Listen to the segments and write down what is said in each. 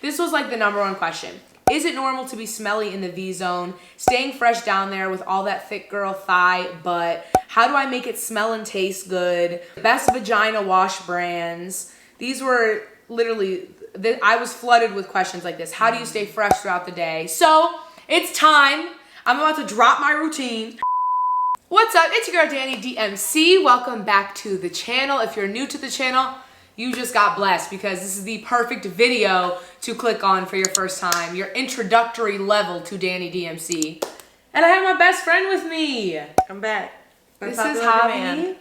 This was like the #1 question. Is it normal to be smelly in the V zone? Staying fresh down there with all that thick girl thigh butt? How do I make it smell and taste good? Best vagina wash brands. These were literally, I was flooded with questions like this. How do you stay fresh throughout the day? So it's time. I'm about to drop my routine. What's up? It's your girl DANIDMC. Welcome back to the channel. If you're new to the channel, you just got blessed because this is the perfect video to click on for your first time, your introductory level to DANIDMC. And I have my best friend with me. I'm back. This is JAVI.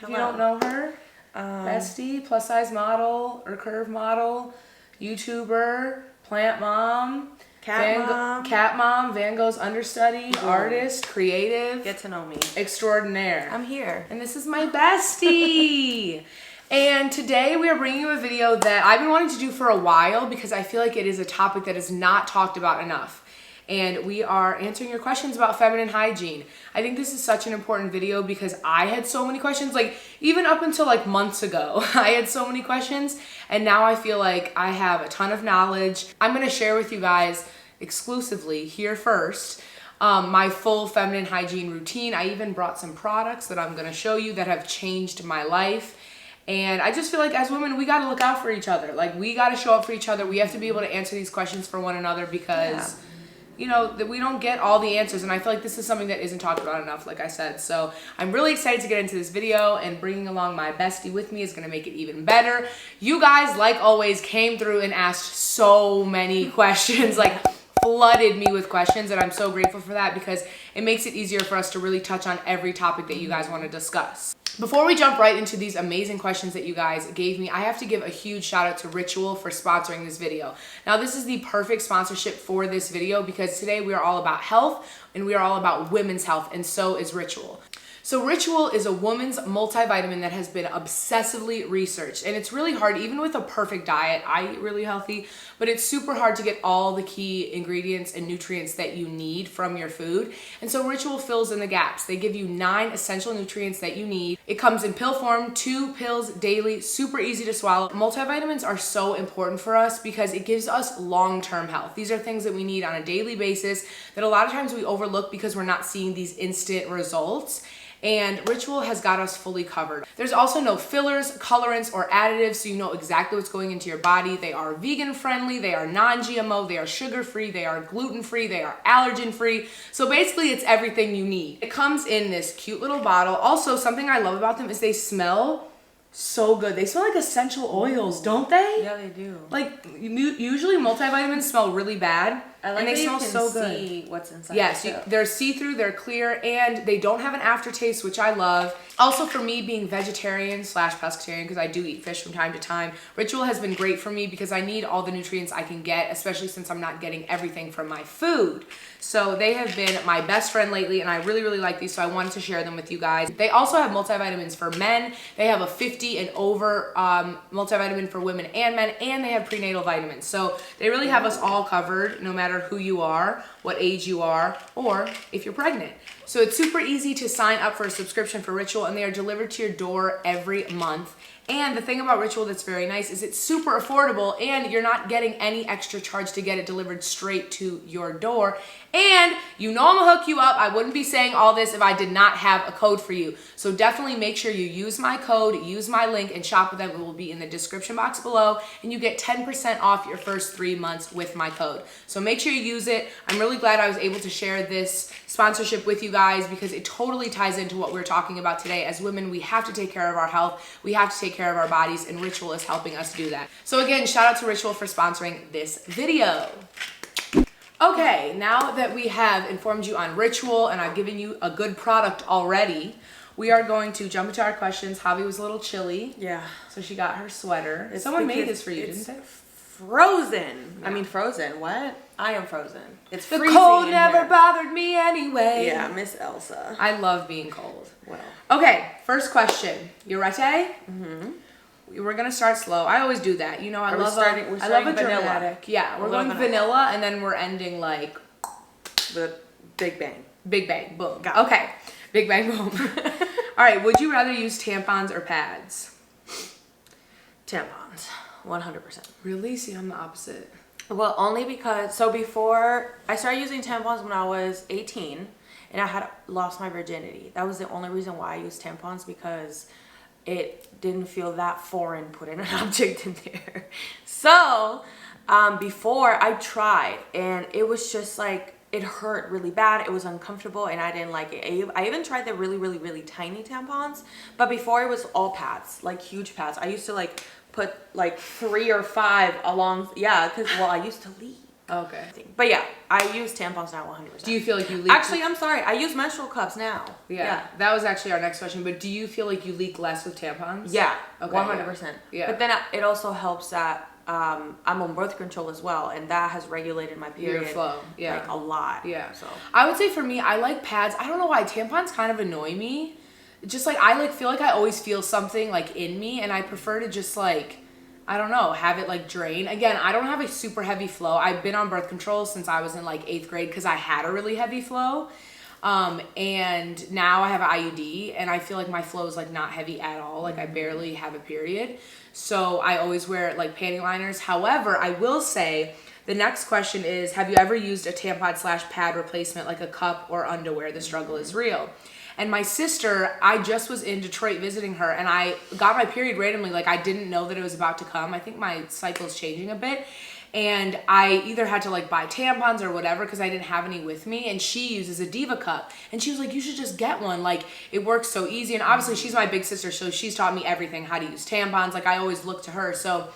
If you don't know her, bestie, plus size model or curve model, YouTuber, plant mom, cat mom, Van Gogh's understudy, artist, creative. Get to know me. Extraordinaire. I'm here. And this is my bestie. And today we are bringing you a video that I've been wanting to do for a while because I feel like it is a topic that is not talked about enough. And we are answering your questions about feminine hygiene. I think this is such an important video because I had so many questions, like even up until like months ago, I had so many questions. And now I feel like I have a ton of knowledge. I'm gonna share with you guys exclusively here first my full feminine hygiene routine. I even brought some products that I'm gonna show you that have changed my life. And I just feel like as women, we gotta look out for each other. Like we gotta show up for each other. We have to be able to answer these questions for one another because, you know, that we don't get all the answers. And I feel like this is something that isn't talked about enough, like I said. So I'm really excited to get into this video, and bringing along my bestie with me is gonna make it even better. You guys, like always, came through and asked so many questions, like flooded me with questions, and I'm so grateful for that because it makes it easier for us to really touch on every topic that you guys wanna discuss. Before we jump right into these amazing questions that you guys gave me, I have to give a huge shout out to Ritual for sponsoring this video. Now, this is the perfect sponsorship for this video because today we are all about health and we are all about women's health, and so is Ritual. So Ritual is a woman's multivitamin that has been obsessively researched, and it's really hard, even with a perfect diet. I eat really healthy, but it's super hard to get all the key ingredients and nutrients that you need from your food. And so Ritual fills in the gaps. They give you 9 essential nutrients that you need. It comes in pill form, 2 pills daily, super easy to swallow. Multivitamins are so important for us because it gives us long-term health. These are things that we need on a daily basis that a lot of times we overlook because we're not seeing these instant results. And Ritual has got us fully covered. There's also no fillers, colorants, or additives, so you know exactly what's going into your body. They are vegan friendly, they are non-GMO, they are sugar-free, they are gluten-free, they are allergen-free. So basically it's everything you need. It comes in this cute little bottle. Also, something I love about them is they smell so good. They smell like essential oils, don't they? Yeah, they do. Like usually multivitamins smell really bad. I like and they that smell you can so see good. What's inside. Yes, they're see-through, they're clear, and they don't have an aftertaste, which I love. Also, for me being vegetarian / pescatarian, because I do eat fish from time to time, Ritual has been great for me because I need all the nutrients I can get, especially since I'm not getting everything from my food. So they have been my best friend lately, and I really, really like these, so I wanted to share them with you guys. They also have multivitamins for men. They have a 50 and over multivitamin for women and men, and they have prenatal vitamins. So they really have us all covered, no matter who you are, what age you are, or if you're pregnant. So it's super easy to sign up for a subscription for Ritual, and they are delivered to your door every month. And the thing about Ritual that's very nice is it's super affordable, and you're not getting any extra charge to get it delivered straight to your door. And you know I'm gonna hook you up. I wouldn't be saying all this if I did not have a code for you. So definitely make sure you use my code, use my link, and shop with them. It will be in the description box below, and you get 10% off your first 3 months with my code. So make sure you use it. I'm really glad I was able to share this sponsorship with you guys because it totally ties into what we're talking about today. As women, we have to take care of our health. We have to take care of our bodies, and Ritual is helping us do that. So again, shout out to Ritual for sponsoring this video. Okay, now that we have informed you on Ritual and I've given you a good product already, we are going to jump into our questions. Javi was a little chilly. Yeah. So she got her sweater. Someone made this for you, didn't they? Frozen. Yeah. I mean, frozen. What? I am frozen. It's the freezing cold in never here. bothered me anyway. Yeah, Miss Elsa. I love being cold. Well. Okay, first question. You ready? Mm-hmm. We're gonna start slow. I always do that. You know, I love a vanilla. dramatic. Yeah, we're going vanilla, and then we're ending like the Big Bang. Big Bang, boom. Got it. Okay, Big Bang, boom. All right, would you rather use tampons or pads? Tampons. 100%. Really? See, I'm the opposite. Well, only because, so before, I started using tampons when I was 18 and I had lost my virginity. That was the only reason why I used tampons, because it didn't feel that foreign putting an object in there. So, before I tried, and it was just like, it hurt really bad. It was uncomfortable and I didn't like it. I even tried the really, really, really tiny tampons, but before it was all pads, like huge pads. I used to like put like 3 or 5 along, yeah, because, well, I used to leak. Okay. But yeah, I use tampons now 100%. Do you feel like you leak? Actually, I'm sorry. I use menstrual cups now. Yeah. That was actually our next question. But do you feel like you leak less with tampons? Yeah. Okay, 100%. Yeah. But then it also helps that I'm on birth control as well, and that has regulated my period. Your flow. Yeah. Like a lot. Yeah. So I would say for me, I like pads. I don't know why tampons kind of annoy me. Just like I like feel like I always feel something like in me, and I prefer to just like, I don't know, have it like drain. Again, I don't have a super heavy flow. I've been on birth control since I was in like 8th grade because I had a really heavy flow. And now I have an IUD and I feel like my flow is like not heavy at all. Like I barely have a period. So I always wear like panty liners. However, I will say the next question is, have you ever used a tampon/pad replacement like a cup or underwear? The struggle is real. And my sister, I just was in Detroit visiting her and I got my period randomly. Like I didn't know that it was about to come. I think my cycle's changing a bit. And I either had to like buy tampons or whatever because I didn't have any with me. And she uses a Diva cup. And she was like, you should just get one. Like it works so easy. And obviously she's my big sister, so she's taught me everything, how to use tampons. Like I always look to her. So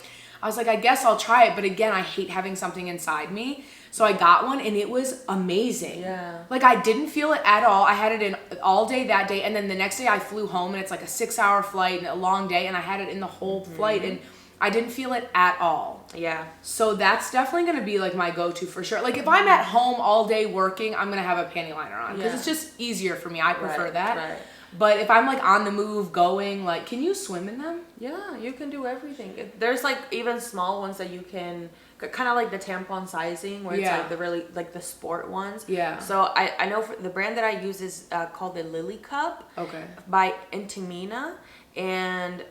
I was like, I guess I'll try it. But again, I hate having something inside me. So I got one and it was amazing. Yeah. Like I didn't feel it at all. I had it in all day that day. And then the next day I flew home and it's like a 6-hour flight and a long day. And I had it in the whole flight and I didn't feel it at all. yeah. So that's definitely going to be like my go-to for sure. Like if I'm at home all day working, I'm going to have a panty liner on because it's just easier for me. I prefer that. Right. But if I'm like on the move going, like, can you swim in them? Yeah, you can do everything. There's like even small ones that you can, kind of like the tampon sizing where it's like the really, like the sport ones. Yeah. So I know for the brand that I use is called the Lily Cup. Okay. By Intimina. And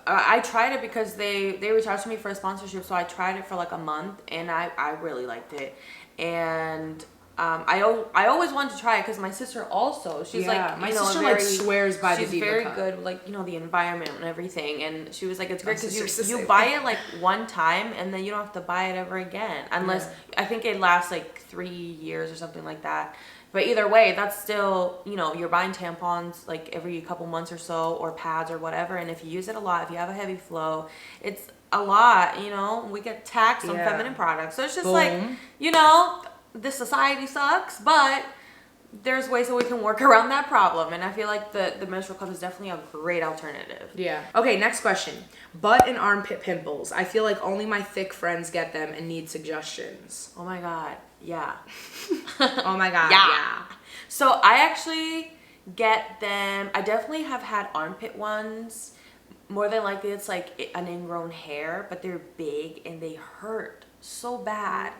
I tried it because they reached out to me for a sponsorship. So I tried it for like a month and I really liked it. And I always wanted to try it because my sister also, she's like, my sister like swears by the Diva She's very cup. good, like, you know, the environment and everything. And she was like, it's great My because sister's the you same buy way. it like one time and then you don't have to buy it ever again. Unless, I think it lasts like 3 years or something like that. But either way, that's still, you know, you're buying tampons like every couple months or so, or pads or whatever. And if you use it a lot, if you have a heavy flow, it's a lot, you know. We get taxed on feminine products. So it's just like, you know, this society sucks, but there's ways that we can work around that problem. And I feel like the menstrual cup is definitely a great alternative. Yeah. Okay, next question. Butt and armpit pimples. I feel like only my thick friends get them and need suggestions. Oh my God. Yeah. Oh my God. Yeah. So I actually get them. I definitely have had armpit ones. More than likely it's like an ingrown hair, but they're big and they hurt so bad.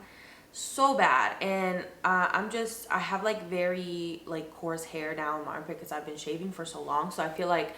So bad. And I have like very like coarse hair now in my armpit because I've been shaving for so long. So I feel like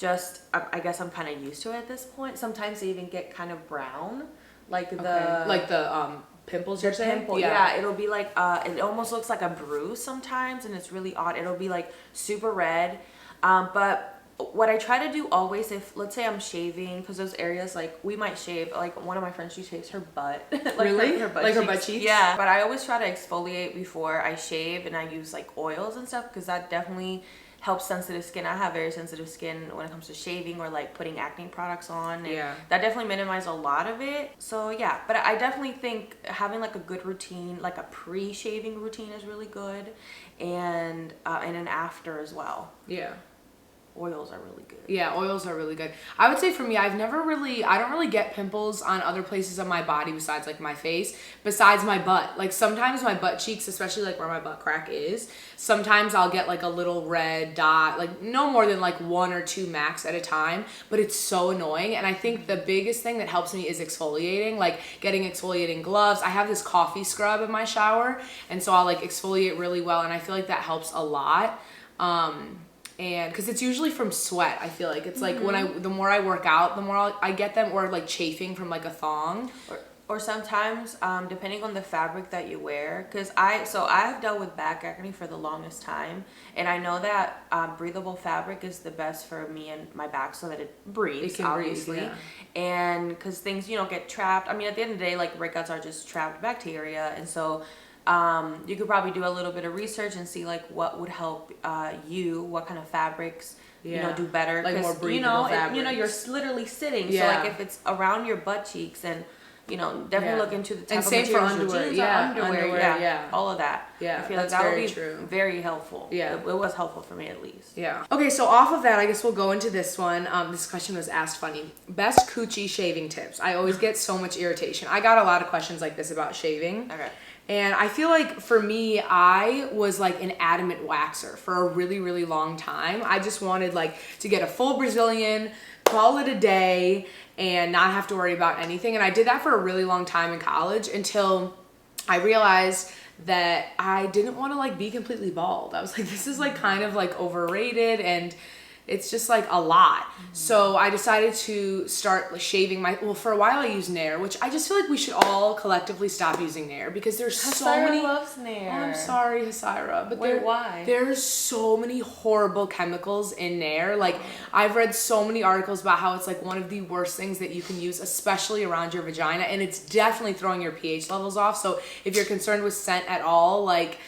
I guess I'm kind of used to it at this point. Sometimes they even get kind of brown. Like the pimples you're saying? Pimple, yeah. It'll be like it almost looks like a bruise sometimes, and it's really odd. It'll be like super red. But what I try to do always, if let's say I'm shaving, because those areas, like we might shave, like one of my friends, she shaves her butt. Like really? Her butt like cheeks. her butt cheeks? Yeah. But I always try to exfoliate before I shave, and I use like oils and stuff because that definitely helps sensitive skin. I have very sensitive skin when it comes to shaving or like putting acne products on. And that definitely minimizes a lot of it. So yeah, but I definitely think having like a good routine, like a pre-shaving routine is really good, and an after as well. Yeah. Oils are really good. Yeah, oils are really good. I would say for me, I don't really get pimples on other places of my body besides like my face, besides my butt. Like sometimes my butt cheeks, especially like where my butt crack is, sometimes I'll get like a little red dot, like no more than like 1 or 2 max at a time, but it's so annoying. And I think the biggest thing that helps me is exfoliating, like getting exfoliating gloves. I have this coffee scrub in my shower, and so I'll like exfoliate really well, and I feel like that helps a lot. And because it's usually from sweat, I feel like it's like the more I work out, the more I get them, or like chafing from like a thong. or sometimes depending on the fabric that you wear, because I've dealt with back acne for the longest time, and I know that breathable fabric is the best for me and my back so that it breathes, obviously. Breathe, yeah. And because things, you know, get trapped. I mean, at the end of the day, like, breakouts are just trapped bacteria, and so you could probably do a little bit of research and see like what would help what kind of fabrics you know, do better, like more breathable fabrics. You know, you're literally sitting, Yeah. so like if it's around your butt cheeks, and you know, definitely look into the type and of same for materials, underwear, jeans, yeah, underwear, all of that. Yeah, I feel like that would be very helpful. Yeah, it was helpful for me at least. Yeah. Okay, so off of that, I guess we'll go into this one. This question was asked funny. Best coochie shaving tips. I always get so much irritation. I got a lot of questions like this about shaving. Okay. And I feel like for me, I was like an adamant waxer for a really, really long time. I just wanted like to get a full Brazilian, call it a day, and not have to worry about anything. And I did that for a really long time in college until I realized that I didn't want to like be completely bald. I was like, this is like kind of like overrated, and it's just like a lot. So I decided to start shaving for a while I used Nair, which I just feel like we should all collectively stop using Nair because there's so many. Loves Nair. Oh, I'm sorry, Hasira, but why? There's so many horrible chemicals in Nair. Like I've read so many articles about how it's like one of the worst things that you can use, especially around your vagina, and it's definitely throwing your pH levels off. So if you're concerned with scent at all, like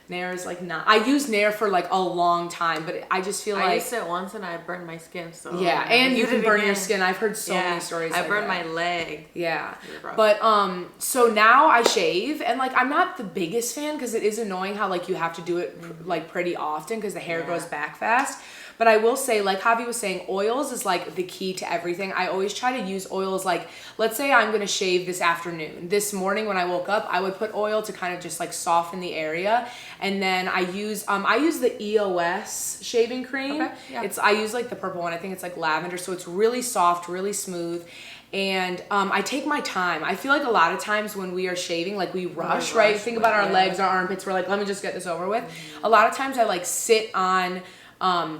Nair is like not. I used Nair for like a long time, but I just feel like I used it once and I burned my skin. So yeah, and you can burn your skin. I've heard so many stories. I burned my leg. Yeah, but so now I shave, and like I'm not the biggest fan because it is annoying how like you have to do it like pretty often because the hair grows back fast. But I will say, like Javi was saying, oils is like the key to everything. I always try to use oils. Like, let's say I'm gonna shave this afternoon. This morning when I woke up, I would put oil to kind of just like soften the area, and then I use the EOS shaving cream. Okay, yeah. I use like the purple one. I think it's like lavender, so it's really soft, really smooth. And I take my time. I feel like a lot of times when we are shaving, like we rush, right? Think about our legs, our armpits. We're like, let me just get this over with. A lot of times I like sit on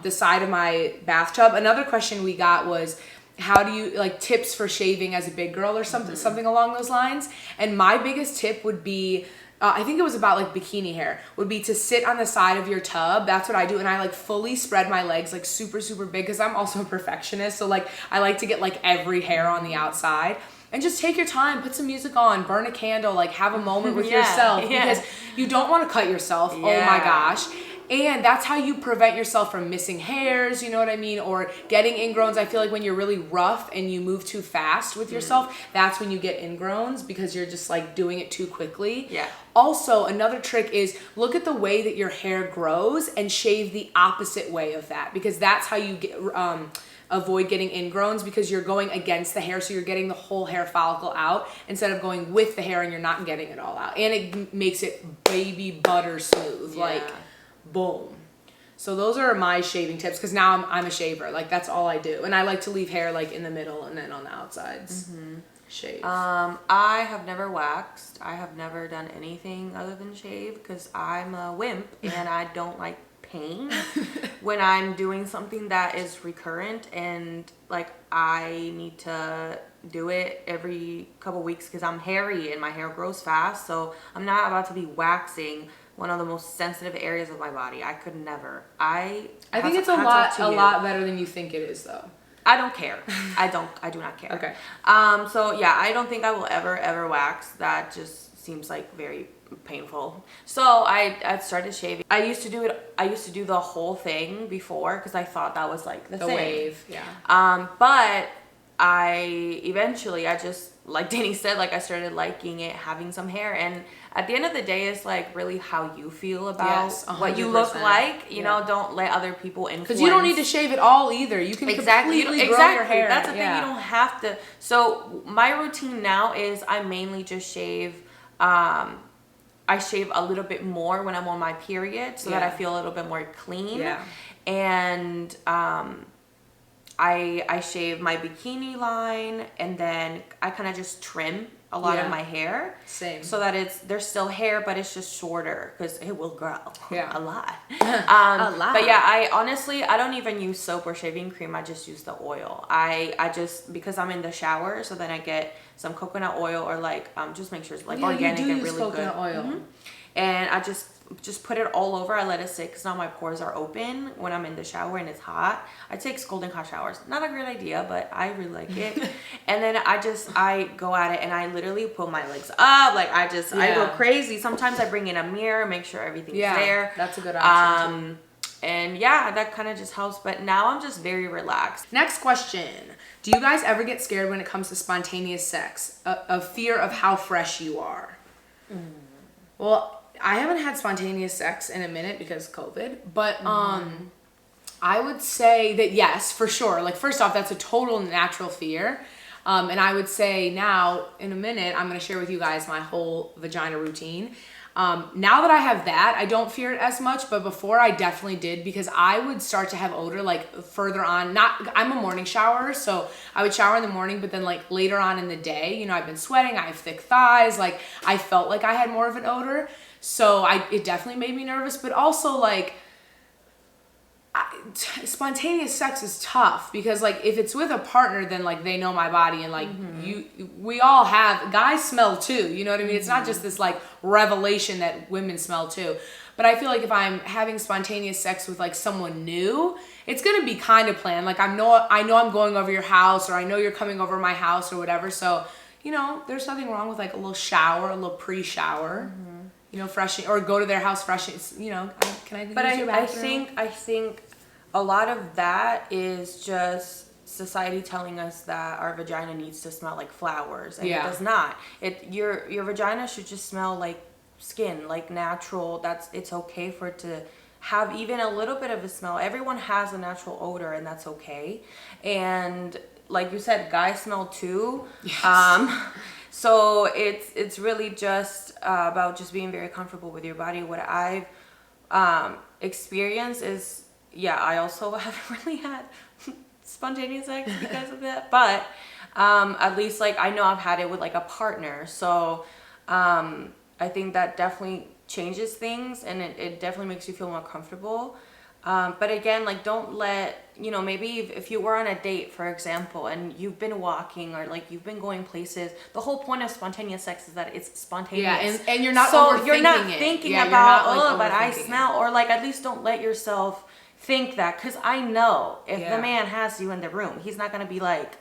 the side of my bathtub. Another question we got was, how do you like tips for shaving as a big girl or something along those lines? And my biggest tip would be, I think it was about like bikini hair, would be to sit on the side of your tub. That's what I do. And I like fully spread my legs like super, super big because I'm also a perfectionist. So like I like to get like every hair on the outside. And just take your time, put some music on, burn a candle, like have a moment with yourself because you don't want to cut yourself. Oh my gosh. And that's how you prevent yourself from missing hairs, you know what I mean? Or getting ingrowns. I feel like when you're really rough and you move too fast with yourself, that's when you get ingrowns because you're just like doing it too quickly. Yeah. Also, another trick is look at the way that your hair grows and shave the opposite way of that because that's how you get, avoid getting ingrowns because you're going against the hair, so you're getting the whole hair follicle out instead of going with the hair and you're not getting it all out. And it makes it baby butter smooth, like boom. So those are my shaving tips because now I'm a shaver. Like that's all I do, and I like to leave hair like in the middle and then on the outsides. Shave. I have never waxed. I have never done anything other than shave because I'm a wimp and I don't like pain when I'm doing something that is recurrent, and like I need to do it every couple weeks because I'm hairy and my hair grows fast, so I'm not about to be waxing one of the most sensitive areas of my body. I could never. I think it's a lot better than you think it is though. I don't care. I do not care. Okay. So yeah, I don't think I will ever wax. That just seems like very painful. So I started shaving. I used to do the whole thing before because I thought that was like the thing. Wave. Yeah. But I just, like Danny said, like I started liking it, having some hair, and at the end of the day, it's like really how you feel about what you look like. You know, don't let other people influence. Because you don't need to shave it all either. You can completely grow your hair. That's the thing. You don't have to. So my routine now is I mainly just shave. I shave a little bit more when I'm on my period so that I feel a little bit more clean. Yeah. And I shave my bikini line, and then I kind of just trim a lot of my hair. Same. So that there's still hair, but it's just shorter because it will grow. Yeah. A lot. A lot. But yeah, I don't even use soap or shaving cream. I just use the oil. I just, because I'm in the shower, so then I get some coconut oil or like, just make sure it's like organic you do and use really coconut good. oil. And I just put it all over. I let it sit because now my pores are open when I'm in the shower and it's hot. I take scalding hot showers. Not a great idea, but I really like it. And then I go at it and I literally pull my legs up. Like I go crazy. Sometimes I bring in a mirror, make sure everything's there. That's a good option too. And yeah, that kind of just helps. But now I'm just very relaxed. Next question. Do you guys ever get scared when it comes to spontaneous sex? A fear of how fresh you are? Well, I haven't had spontaneous sex in a minute because of COVID, but I would say that yes, for sure. Like first off, that's a total natural fear. And I would say now, in a minute, I'm going to share with you guys my whole vagina routine. Now that I have that, I don't fear it as much, but before I definitely did because I would start to have odor like further on. I'm a morning showerer, so I would shower in the morning, but then like later on in the day, you know, I've been sweating, I have thick thighs, like I felt like I had more of an odor. So it definitely made me nervous, but also like spontaneous sex is tough because like if it's with a partner, then like they know my body and like we all have, guys smell too, you know what I mean? It's not just this like revelation that women smell too. But I feel like if I'm having spontaneous sex with like someone new, it's gonna be kind of planned. Like I know I'm going over your house or I know you're coming over my house or whatever. So, you know, there's nothing wrong with like a little shower, a little pre-shower. You know, fresh, or go to their house fresh. You know, can I? But I think a lot of that is just society telling us that our vagina needs to smell like flowers, and it does not. Your vagina should just smell like skin, like natural. It's okay for it to have even a little bit of a smell. Everyone has a natural odor, and that's okay. And like you said, guys smell too. Yes. So it's really just about just being very comfortable with your body. What I've experienced is, I also haven't really had spontaneous sex because of that. But at least like I know I've had it with like a partner. So I think that definitely changes things and it definitely makes you feel more comfortable. But again, like don't let, you know, maybe if you were on a date, for example, and you've been walking or like you've been going places, the whole point of spontaneous sex is that it's spontaneous. Yeah, and you're not so you're not it. thinking yeah, about, not, like, but I smell, or like at least don't let yourself think that, because I know if the man has you in the room, he's not going to be like,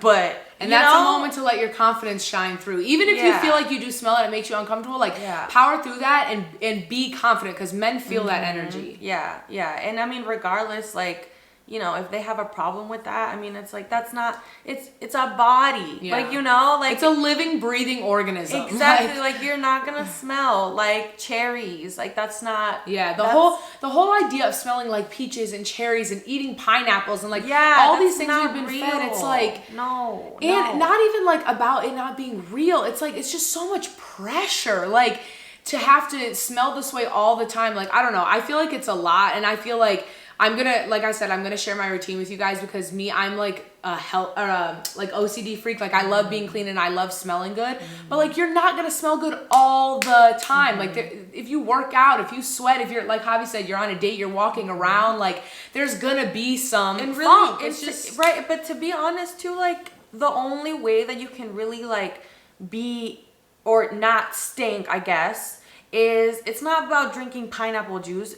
but and that's a moment to let your confidence shine through. Even if you feel like you do smell it, it makes you uncomfortable, like power through that and be confident, because men feel that energy. And I mean, regardless, like, you know, if they have a problem with that, I mean, it's like, that's not, it's a body, like, you know, like it's a living, breathing organism. Exactly. Like you're not gonna smell like cherries, like that's not. The whole idea of smelling like peaches and cherries and eating pineapples and like all these things we've been fed, it's like not even like about it not being real. It's like it's just so much pressure, like to have to smell this way all the time. Like I don't know, I feel like it's a lot, and I feel like I'm gonna share my routine with you guys, because I'm like a like OCD freak. Like I love being clean and I love smelling good, but like you're not gonna smell good all the time. Like if you work out, if you sweat, if you're like Javi said, you're on a date, you're walking around, like there's gonna be some and really, funk. it's just right. But to be honest too, like the only way that you can really like be or not stink, I guess, is it's not about drinking pineapple juice.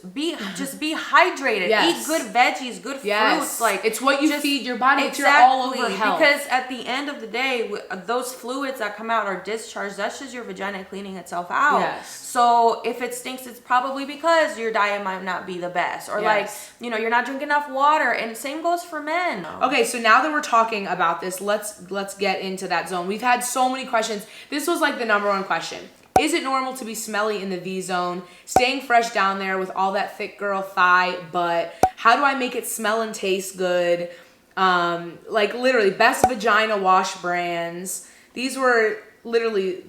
Just be hydrated. Eat good veggies, good fruits. Like it's what you feed your body. It's your all over health. Because at the end of the day, those fluids that come out are discharged. That's just your vagina cleaning itself out. Yes. So if it stinks, it's probably because your diet might not be the best, or like, you know, you're not drinking enough water. And same goes for men. Okay, so now that we're talking about this, let's get into that zone. We've had so many questions. This was like the #1 question. Is it normal to be smelly in the V zone? Staying fresh down there with all that thick girl thigh butt. How do I make it smell and taste good? Like literally best vagina wash brands. These were literally,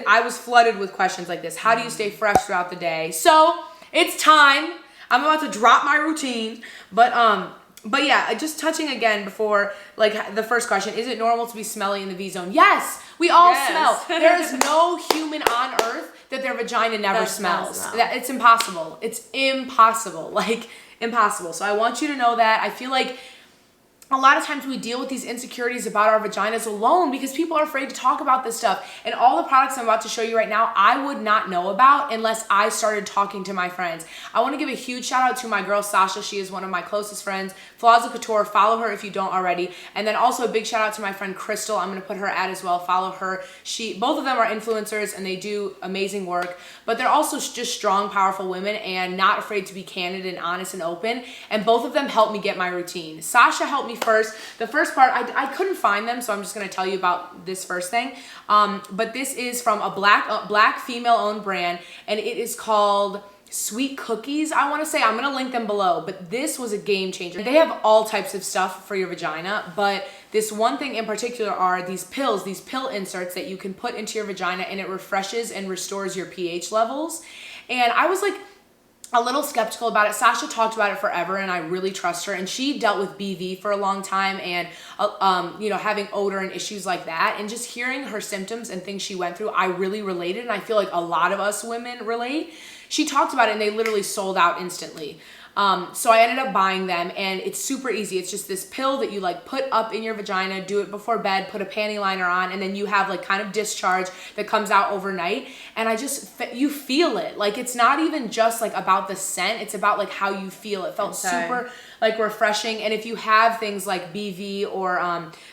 I was flooded with questions like this. How do you stay fresh throughout the day? So it's time. I'm about to drop my routine, but But yeah, just touching again before, like the first question, is it normal to be smelly in the V-zone? Yes, we all smell. There is no human on earth that their vagina never smells. It's impossible. It's impossible, like impossible. So I want you to know that. I feel like a lot of times we deal with these insecurities about our vaginas alone because people are afraid to talk about this stuff. And all the products I'm about to show you right now, I would not know about unless I started talking to my friends. I want to give a huge shout out to my girl Sasha. She is one of my closest friends. Flaws of Couture, follow her if you don't already. And then also a big shout out to my friend Crystal. I'm going to put her ad as well. Follow her. Both of them are influencers and they do amazing work, but they're also just strong, powerful women and not afraid to be candid and honest and open. And both of them helped me get my routine. Sasha helped me first. The first part, I couldn't find them, so I'm just going to tell you about this first thing. But this is from a black female-owned brand, and it is called Sweet Cookies, I want to say. I'm going to link them below, but this was a game changer. They have all types of stuff for your vagina, but this one thing in particular are these pills, these pill inserts that you can put into your vagina, and it refreshes and restores your pH levels. And I was like a little skeptical about it. Sasha talked about it forever and I really trust her, and she dealt with BV for a long time and you know, having odor and issues like that, and just hearing her symptoms and things she went through, I really related, and I feel like a lot of us women relate. She talked about it and they literally sold out instantly. So I ended up buying them, and it's super easy. It's just this pill that you like put up in your vagina, do it before bed, put a panty liner on, and then you have like kind of discharge that comes out overnight. And you feel it. Like, it's not even just like about the scent, it's about like how you feel. It felt super like refreshing. And if you have things like BV or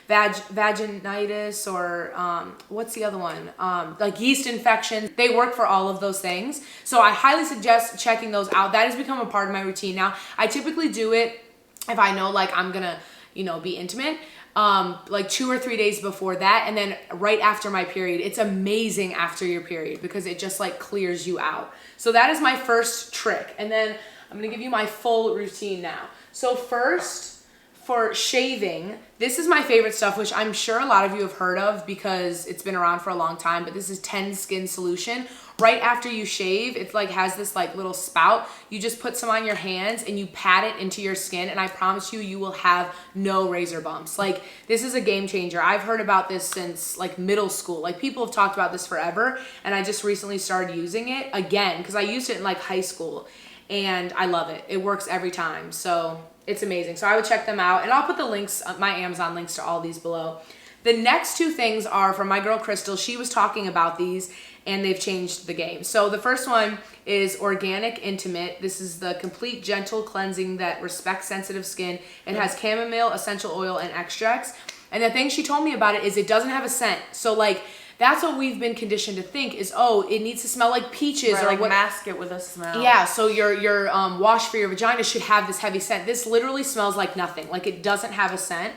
vaginitis or what's the other one? Like yeast infections, they work for all of those things. So I highly suggest checking those out. That has become a part of my routine now. I typically do it if I know like I'm gonna, you know, be intimate, like 2 or 3 days before that, and then right after my period. It's amazing after your period because it just like clears you out. So that is my first trick, and then I'm gonna give you my full routine now. So first, for shaving, this is my favorite stuff, which I'm sure a lot of you have heard of because it's been around for a long time, but this is 10 Skin Solution. Right after you shave, it like has this like little spout. You just put some on your hands and you pat it into your skin, and I promise you, you will have no razor bumps. Like, this is a game changer. I've heard about this since like middle school. Like, people have talked about this forever, and I just recently started using it again because I used it in like high school, and I love it. It works every time, so it's amazing. So I would check them out, and I'll put the links, my Amazon links to all these below. The next two things are from my girl Crystal. She was talking about these, and they've changed the game. So the first one is Organic Intimate. This is the complete gentle cleansing that respects sensitive skin. It has chamomile, essential oil, and extracts. And the thing she told me about it is it doesn't have a scent. So like, that's what we've been conditioned to think is, oh, it needs to smell like peaches, right, or like what, mask it with a smell. Yeah, so your wash for your vagina should have this heavy scent. This literally smells like nothing. Like, it doesn't have a scent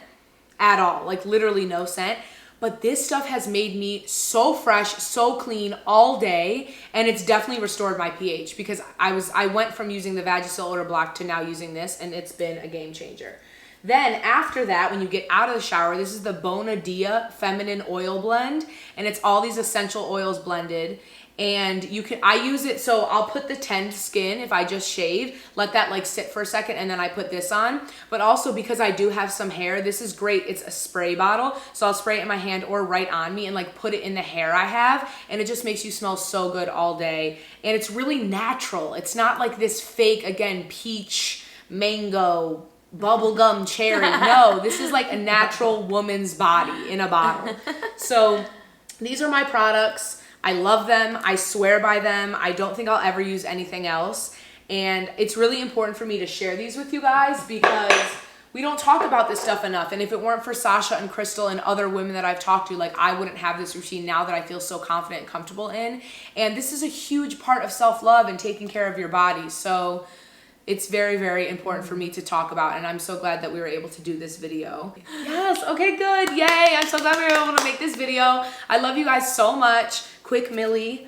at all. Like, literally no scent. But this stuff has made me so fresh, so clean all day, and it's definitely restored my pH because I went from using the Vagisil Odor Block to now using this, and it's been a game changer. Then after that, when you get out of the shower, this is the Bonadilla Feminine Oil Blend, and it's all these essential oils blended. And I use it, so I'll put the 10 Skin if I just shave, let that like sit for a second, and then I put this on. But also because I do have some hair, this is great. It's a spray bottle, so I'll spray it in my hand or right on me and like put it in the hair I have, and it just makes you smell so good all day. And it's really natural. It's not like this fake, again, peach, mango, bubblegum cherry. No, this is like a natural woman's body in a bottle. So these are my products. I love them. I swear by them. I don't think I'll ever use anything else. And it's really important for me to share these with you guys because we don't talk about this stuff enough. And if it weren't for Sasha and Crystal and other women that I've talked to, like, I wouldn't have this routine now that I feel so confident and comfortable in. And this is a huge part of self-love and taking care of your body. So it's very, very important for me to talk about, and I'm so glad that we were able to do this video. Yes, okay, good, yay. I'm so glad we were able to make this video. I love you guys so much. Quick Millie.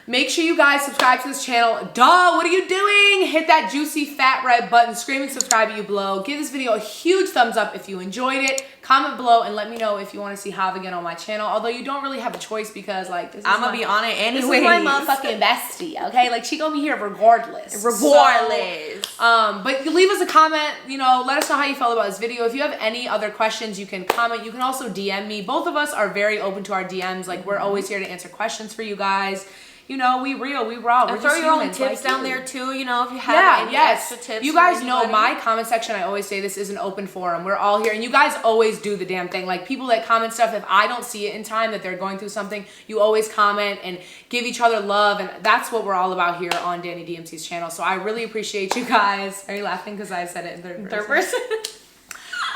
Make sure you guys subscribe to this channel. Duh, what are you doing? Hit that juicy fat red button, scream and subscribe you below. Give this video a huge thumbs up if you enjoyed it. Comment below and let me know if you want to see Jav again on my channel. Although you don't really have a choice because like this is I'm gonna be on it anyway. This is my motherfucking bestie, okay? Like she gonna be here regardless. Regardless. So, but you leave us a comment, you know, let us know how you felt about this video. If you have any other questions, you can comment. You can also DM me. Both of us are very open to our DMs. Like we're always here to answer questions for you guys. You know, we real, we raw. We're throw just your own humans, tips like down you. there too. You know, if you have any extra tips. You guys know my comment section. I always say this is an open forum. We're all here, and you guys always do the damn thing. Like people that comment stuff, if I don't see it in time that they're going through something, you always comment and give each other love, and that's what we're all about here on DANIDMC's channel. So I really appreciate you guys. Are you laughing because I said it in third person?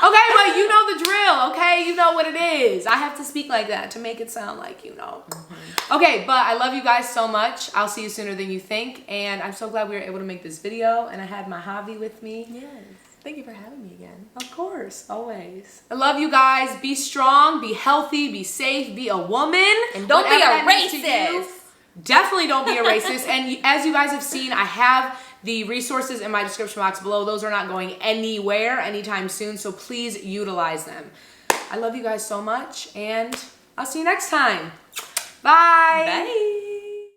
Okay, but you know the drill, okay? You know what it is. I have to speak like that to make it sound like you know. Okay, but I love you guys so much. I'll see you sooner than you think. And I'm so glad we were able to make this video. And I had my Javi with me. Yes. Thank you for having me again. Of course, always. I love you guys. Be strong, be healthy, be safe, be a woman. And don't be a racist. Definitely don't be a racist. And as you guys have seen, I have the resources in my description box below. Those are not going anywhere anytime soon, so please utilize them. I love you guys so much, and I'll see you next time. Bye. Bye.